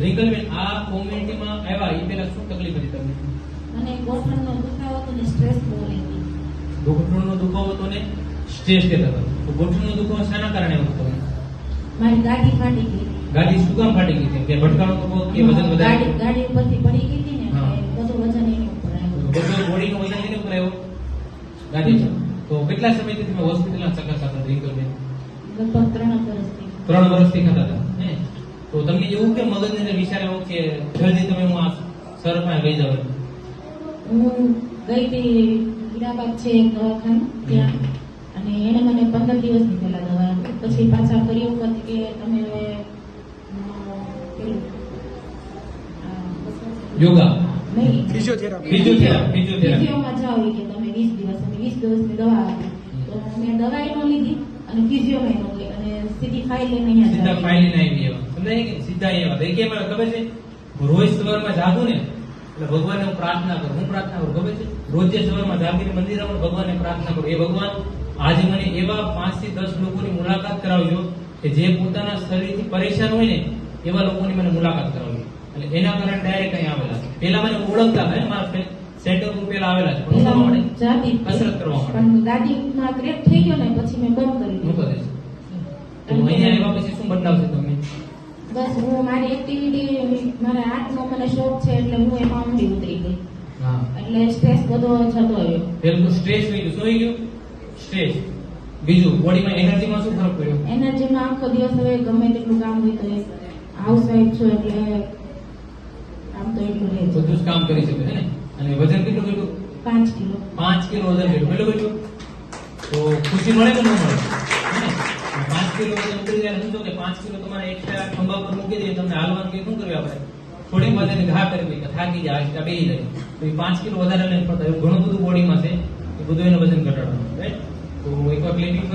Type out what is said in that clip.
રિંકલબેન આ કોમ્યુનિટીમાં આવ્યા એ પહેલા શું તકલીફ હતી તમને? મને ગોઠણનો દુખાવો હતો ને સ્ટ્રેસ બહુ રહેતી. ઘૂંટણનો દુખાવો હતો ને સ્ટ્રેસ કહેતા હતા. તો ઘૂંટણનો દુખાવો શાના કારણે હતો તમને? મારી ગાડી ફાટી ગઈ. ગાડી શું કામ ફાટી ગઈ? કે ભટકાણો તો બહુ કે વજન વધારે? ગાડી ઉપરથી પડી ગઈ હતી ને હા. એટલે બધું વજન એની ઉપર આવ્યું. બધું બોડીનું વજન એની ઉપર આવ્યો ગાડી છે. તો કેટલા સમયથી તમે હોસ્પિટલના ચક્કર ખાતા હતા રિંકલબેન? લગભગ 3 વર્ષથી. 3 વર્ષથી ખાતા હતા હે? તો તમને એવું કે મગજની અંદર વિચાર આવ્યો કે જલ્દી તમે હું આ સર પાસે લઈ જાવ? હું ગઈ હતી હીરાબાગ છે એક દવાખાનું ત્યાં, અને એને મને 15 દિવસની પહેલા દવા આપી. પછી પાછા ફરી વખત કે તમે પેલું યોગા નહીં ફિઝિયોથેરાપી ફિઝિયોમાં જાઓ કે તમે 20 દિવસ, અને 20 દિવસની દવા આપી. તો મેં દવા નો લીધી અને ફિઝિયોમાં નો લીધી, અને સીધી ફાઇલ લઈને અહીંયા સીધા ફાઇલ લઈને આવી એવા સમજાય કે સીધા એવા તો કેમ આવે ખબર છે? રોજ સવારમાં જાગું ને એટલે ભગવાનને હું પ્રાર્થના કરું. હું પ્રાર્થના કરું ખબર છે? રોજે સવારમાં જાગીને મંદિરમાં ભગવાનને પ્રાર્થના કરું, એ ભગવાન આજે મને એવા 5 થી 10 લોકોની મુલાકાત કરાવજો કે જે પોતાના શરીરથી પરેશાન હોય ને એવા લોકોની મને મુલાકાત કરાવજો. એટલે એના કારણે ડાયરેક્ટ અહીં આવેલા છે. પહેલા મને ઓળખતા હતા મારા સેન્ટર ઉપર પહેલા આવેલા છે, પણ હું માટે જાતી કસરત કરવા માટે. પણ ગાડીમાં ક્રેક થઈ ગયો ને પછી મેં બંધ કરી હું દીધું. કરે છે તો અહીંયા આવ્યા પછી શું બદલાવ છે તમે? બસ હું મારી એક્ટિવિટી, મારા આર્ટનો મને શોખ છે એટલે હું એમાં ઊંડી ઉતરી ગઈ. હા, એટલે સ્ટ્રેસ બધો જતો રહ્યો. પેલું સ્ટ્રેસ થઈ ગયું. શું થઈ ગયું? સ્ટ્રેસ. બીજું બોડીમાં એનર્જીમાં શું ફરક પડ્યો? એનર્જીમાં આખો દિવસ હવે ગમે તેટલું કામ હોય તો હાઉસવાઈફ છું એટલે આમ તો એટલું રહે છે. બધું જ કામ કરી શકે છે ને? અને વજન કેટલું કેટલું? 5 કિલો. 5 કિલો વજન કેટલું કેટલું કેટલું? તો ખુશી મળે કે ન મળે? હે ને? 5 કિલો વજન ઉતરી જાય. સમજો કે 5 કિલો તમારે એક્સ્ટ્રા ખંભા પર મૂકી દઈએ, તમને હાલવાનું કે શું કર્યું આપણે? થોડીક વાર એને ઘા કરવી કે થાકી જાય, બેહી જાય, તો એ 5 કિલો વધારે લઈને ફરતા એવું ઘણું બધું બોડીમાં છે, એ બધું એનું વજન ઘટાડવાનું. રાઈટ? તો એકવાર ક્લિનિક